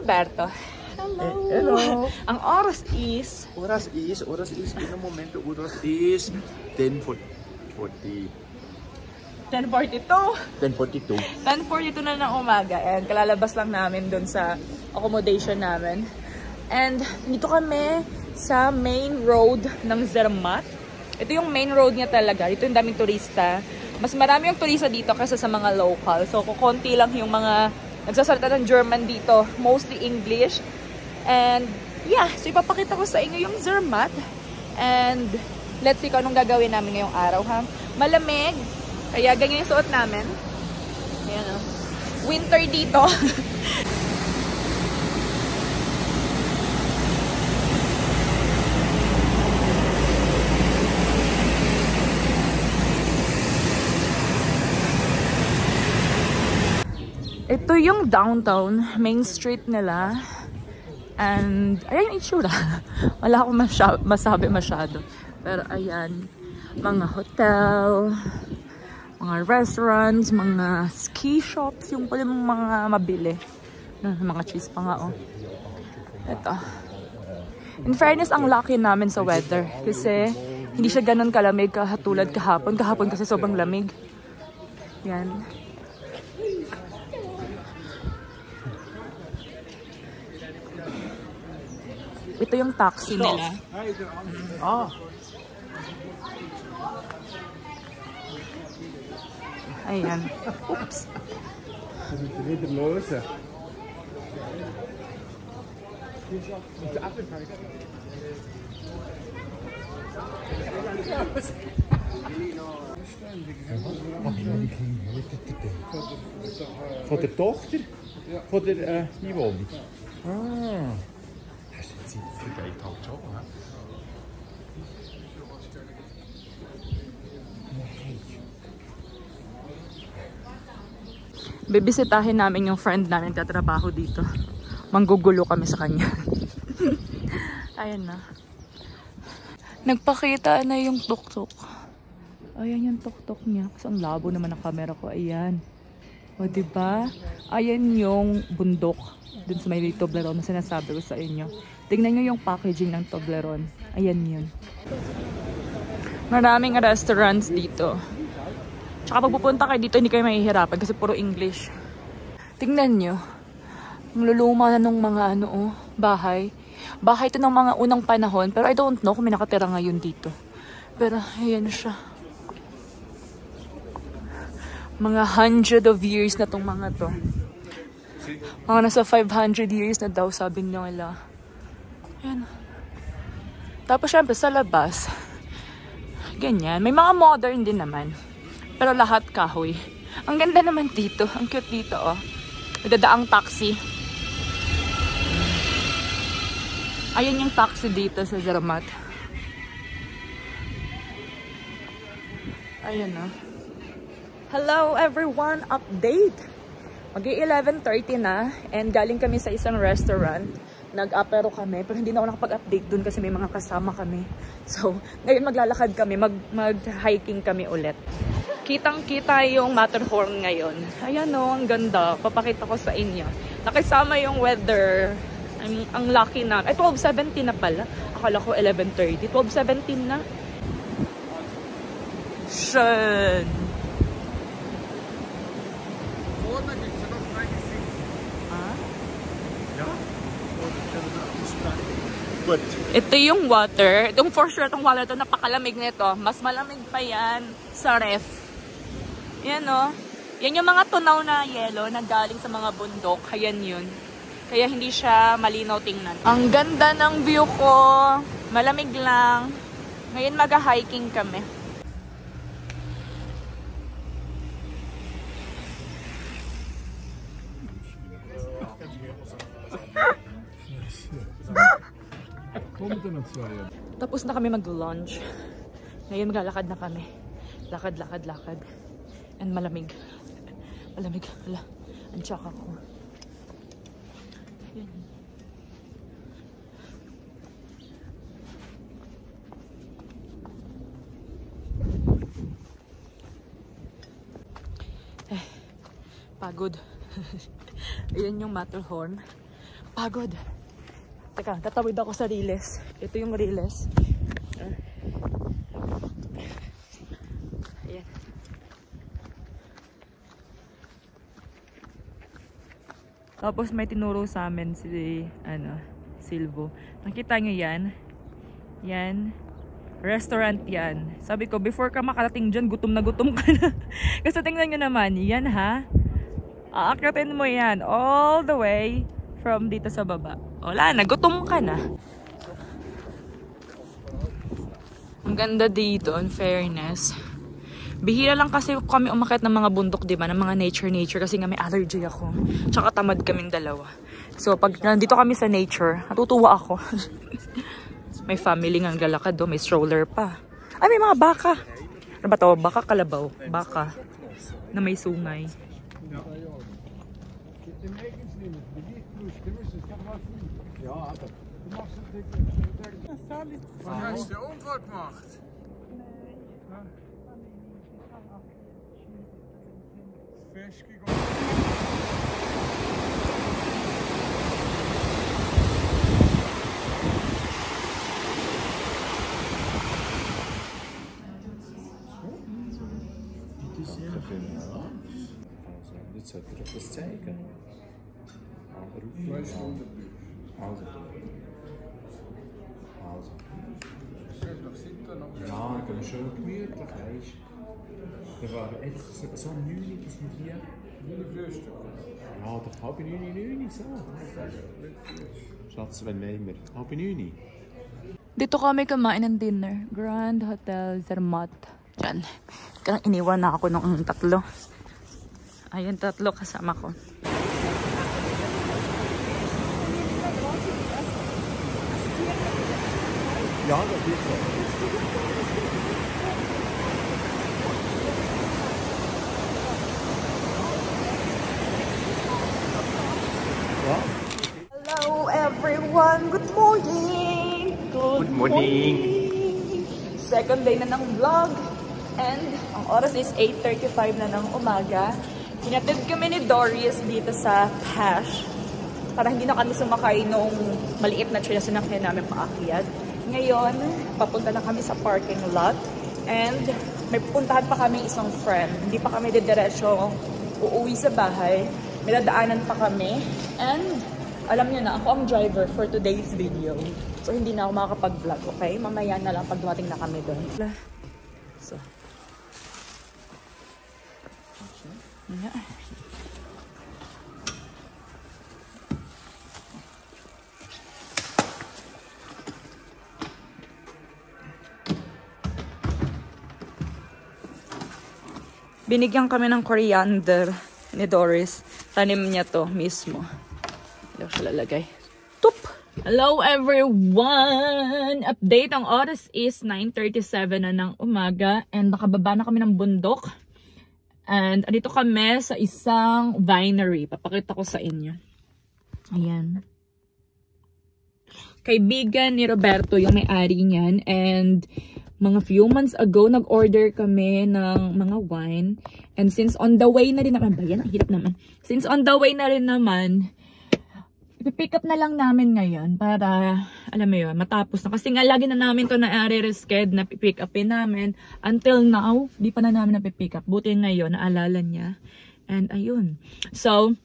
Roberto. Hello. Hello. Ang oras is... Oras is, in a momento, oras is 10:42. 10:42 na ng umaga. And kalalabas lang namin dun sa accommodation namin. And dito kami sa main road ng Zermatt. Ito yung main road niya talaga. Ito yung daming turista. Mas marami yung turista dito kaysa sa mga local. So, kukunti lang yung mga nagsasalita ng German dito. Mostly English. And, yeah. So, ipapakita ko sa inyo yung Zermatt. And, let's see kung anong gagawin namin ngayong araw, ha? Malamig. Kaya, ganyan yung suot namin. Ayan, o. Winter dito. Ito yung downtown, main street nila. And, ayan yung itsura. Wala akong masabi masyado. Pero ayan, mga hotel, mga restaurants, mga ski shops, yung pala mga mabili. Mga cheese pa nga, oh. Ito. In fairness, ang lucky namin sa weather. Kasi, hindi siya ganun kalamig katulad kahapon. Kahapon kasi sobrang lamig. Yan. Ito yung taxi nila. Oh. Ayan. Oops. Von der Tochter? Von der Yvonne? Ah. Bibisitahin namin yung friend namin tatrabaho dito. Manggugulo kami sa kanya. Ayan na. Nagpakita na yung tuk-tuk. Ayan yung tuk-tuk niya. Kasi ang labo naman ang camera ko. Ayan. O diba? Ayan yung bundok. Dun sa may Toblerone na sinasabi ko sa inyo. Tingnan nyo yung packaging ng Toblerone. Ayan yun. Maraming restaurants dito. Tsaka pag pupunta kayo dito, hindi kayo mahihirapan kasi puro English. Tingnan nyo. Ang luluma na nung mga bahay. Bahay ito ng mga unang panahon. Pero I don't know kung may nakatira ngayon dito. Pero ayan siya. Mga 100 of years na tong mga to. Mga nasa 500 years na daw sabi nila. Ayan. Tapos syempre sa labas, ganyan. May mga modern din naman. Pero lahat kahoy. Ang ganda naman dito. Ang cute dito, oh. Nagdadaang taxi. Ayan yung taxi dito sa Zermatt. Ayan, oh. Hello everyone! Update! Mag-11:30 na. And galing kami sa isang restaurant. Nag-apero kami, pero hindi na ako nakapag-update dun kasi may mga kasama kami. So, ngayon maglalakad kami, mag-hiking kami ulit. Kitang-kita yung Matterhorn ngayon. Ayan o, ang ganda. Papakita ko sa inyo. Nakisama yung weather. Ang lucky na. Ay, 12:17 na pala. Akala ko 11:30. 12:17 na. Schön. Ito yung water. Itong for sure, itong water ito, napakalamig nito. Mas malamig pa yan sa ref. Yan o. Yan yung mga tunaw na yelo na galing sa mga bundok. Ayan yun. Kaya hindi siya malinaw tingnan. Ang ganda ng view ko. Malamig lang. Ngayon mag-hiking kami. Tapos na kami mag-lunch. Ngayon maglalakad na kami. Lakad, lakad, lakad. And malamig. Malamig. Hala. Ang tsaka ko. Yan. Pagod. Ayan yung Matterhorn. Pagod. Teka, tatawid ako sa Riles. Ito yung Riles. Ayan. Tapos may tinuro sa amin si, Silvo. Nakita nyo yan? Yan. Restaurant yan. Sabi ko, before ka makarating dyan, gutom na gutom ka na. Kasi tingnan nyo naman, yan ha. Aakyatin mo yan all the way from dito sa baba. Wala na, gutom ka na. Ang ganda dito, in fairness. Bihira lang kasi kami umakyat ng mga bundok, diba? Ng mga nature kasi nga may allergy ako. Tsaka tamad kaming dalawa. So, pag nandito kami sa nature, natutuwa ako. May family nga lalakad do, may stroller pa. Ay, may mga baka. Ano ba to? Baka kalabaw. Baka. Na may sungay. Als je onvoort macht. Dit zou ik erop eens zeiken. Ja, ik heb schön gemütlich, weißt du. Wir waren jetzt so 9 bis hier. Ja, doch halb 9 so. Schatz, wenn nehmen wir? Halb 9. Dito kami kumain ng dinner. Grand Hotel Zermatt. Diyan. Kaya iniwan na ako ng tatlo. Ayun, tatlo kasama ko. Ja, dat is zo. Hello everyone! Good morning! Good morning! Second day na ng vlog. And ang oras is 8:35 na ng umaga. Hinatid kami ni Doris dito sa Cash. Para hindi na kami sumakay nung maliit na train na sinakyan namin paakyat. Ngayon, papunta na kami sa parking lot. And may pupuntahan pa kami isang friend. Hindi pa kami didiretso uuwi sa bahay. May dadaanan pa kami. And alam niyo na, ako ang driver for today's video. So hindi na ako makakapag-vlog, okay? Mamaya na lang pag dumating na kami doon. So. Yeah. Binigyan kami ng coriander ni Doris. Tanim niya to mismo. Hindi ko siya lalagay. Tup! Hello everyone! Update, ang oras is 9:37 na ng umaga and nakababa na kami ng bundok. And andito kami sa isang winery. Papakita ko sa inyo. Ayan. Kaibigan ni Roberto yung may-ari niyan. And mga few months ago, nag-order kami ng mga wine. And since on the way na rin naman, bayan, ang hirap naman. Since on the way na rin naman, ipipick up na lang namin ngayon para, alam mo yun, matapos na. Kasi nga, lagi na namin to na-re-risked na pick upin namin. Until now, di pa na namin na-pick up. Buti ngayon, naalala niya. And ayun. So,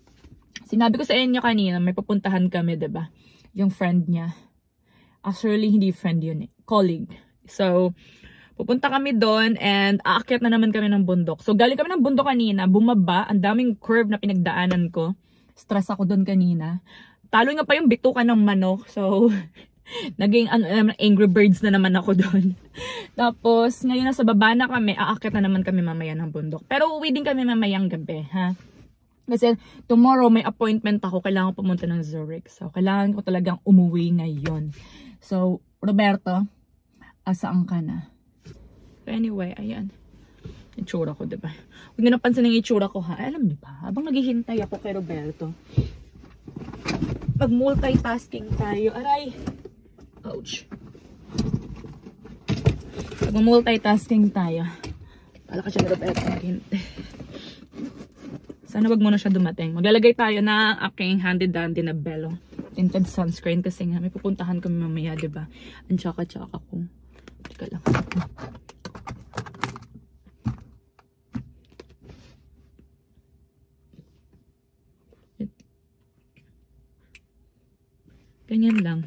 sinabi ko sa inyo kanina, may pupuntahan kami, diba? Yung friend niya. Actually, hindi friend yun eh. Colleague. So, pupunta kami doon and aakyat na naman kami ng bundok. So, galing kami ng bundok kanina, bumaba, ang daming curve na pinagdaanan ko. Stress ako doon kanina. Talo nga pa yung bituka ng manok. So, naging Angry Birds na naman ako doon. Tapos, ngayon nasa baba na kami, aakyat na naman kami mamaya ng bundok. Pero uwi din kami mamayang gabi, ha? Kasi tomorrow may appointment ako, kailangan ko pumunta ng Zurich. So, kailangan ko talagang umuwi ngayon. So, Roberto, asaan ka na? So, anyway, ayan. Itsura ko, diba? Huwag nyo napansin ang itsura ko, ha? Alam niyo ba? Habang naghihintay ako kay Roberto, mag-multitasking tayo. Aray! Ouch. Mag-multitasking tayo. Pala ka siya ni Roberto naghihintay. Sana wag muna siya dumating. Maglalagay tayo na aking handy-dandy na belo. tinted sunscreen kasi nga may pupuntahan kami mamaya, diba? Ang tsaka-tsaka ko. Teka lang. Ganyan lang.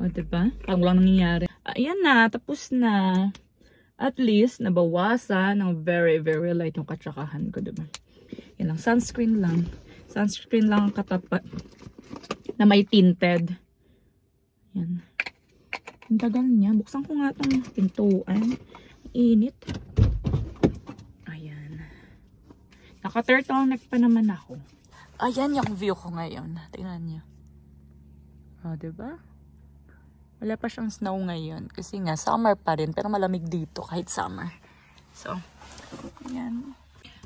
O, diba? Parang walang nangyayari. Ayan na, tapos na. At least, nabawasan ng very, very light yung katsakahan ko, diba? Yan lang, sunscreen lang. Sunscreen lang ang katapat na may tinted. Yan. Ang tagal niya. Buksan ko nga itong pintuan. Init. Ayan. Naka-turtleneck pa naman ako. Ayan yung view ko ngayon. Tingnan niyo. O, diba? Wala pa siyang snow ngayon. Kasi nga, summer pa rin. Pero malamig dito kahit summer. So, ayan.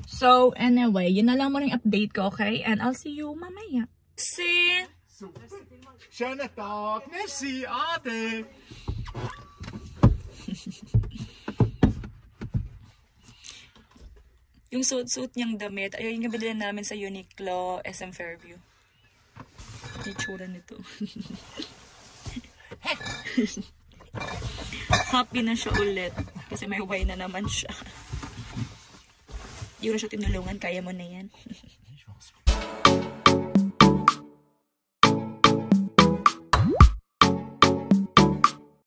So, anyway, yun na lang mo rin update ko, okay? And I'll see you mamaya. See? Schönen Tag. Merci, Ade. Yung suit niyang damit, ayun yung binili namin sa Uniqlo, SM Fairview. May tsura nito. Happy na siya ulit. Kasi may wine na naman siya. Hindi ko na siya tinulungan. Kaya mo na yan.